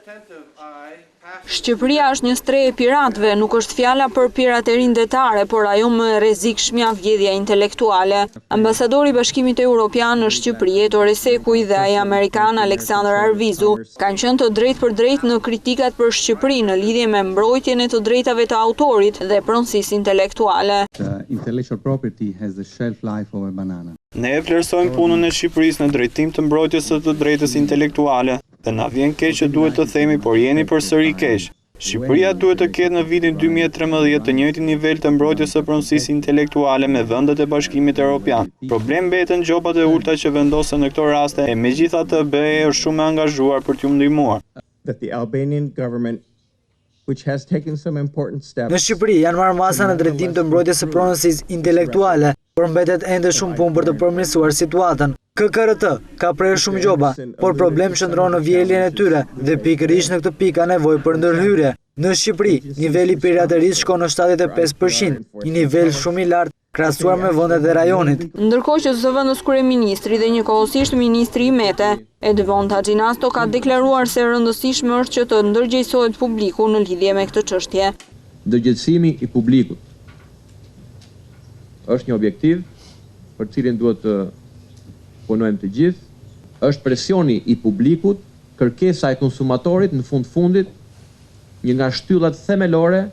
Shqipëria është një strehë e piratëve, nuk është fjala për piraterinë detare, por ajo më e rrezikshmja vjedhja intelektuale. Ambasadori i Bashkimit Evropian në Shqipëri, Ettore Sekuj, dhe ai amerikan Aleksandar Arvizu kanë qenë të drejtë për drejtë në kritikat për Shqipërinë në lidhje me mbrojtjen e të drejtave të autorit dhe pronësisë intelektuale. Intellectual property has the shelf life of a banana. Ne e vlerësojmë punën e Shqipërisë në drejtim të mbrojtjes së të drejtës intelektuale. Dhe na vjen keq që duhet të themi, por jeni përsëri keq. Shqipëria duhet të ketë në vitin 2013 të njëjtin nivel të mbrojtjes së pronësisë intelektuale me vendet e Bashkimit Evropian. Problem mbeten gjopat e ulta që vendosen në këto raste, e megjithatë BE është shumë e angazhuar për t'ju ndihmuar. That the Albanian government, which has taken some important steps. Në Shqipëri janë marrë masa në drejtim të mbrojtjes së pronësisë intelektuale, por mbetet ende shumë punë për të përmirësuar situatën. KKRT ka prerë shumë gjoba, por problem qëndron në vjeljen e tyre dhe pikërisht në këtë pikë ka nevojë për ndërhyrje. Në Shqipëri, niveli i piraterisë shkon në 75%, një nivel shumë i lartë krahasuar me vendet e rajonit. Ndërkohë që zëvendës kryeministri dhe njëkohësisht ministri i Mete, Edvon Taxhinasto, ka deklaruar se rëndësishme është që të ndërgjegjësohet publiku në lidhje me këtë çështje. Ndërgjegjësimi i publikut është një objektiv për cilin duhet të punojmë të gjithë, është presioni i publikut, kërkesa e konsumatorit në fundit, një nga shtyllat themelore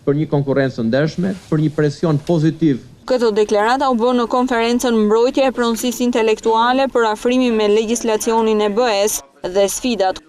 për një konkurrencë ndershme, për një presion pozitiv. Këtë deklarata u bë në konferencën Mbrojtja e pronësisë intelektuale për afrimin me legjislacionin e BE-s dhe sfidat.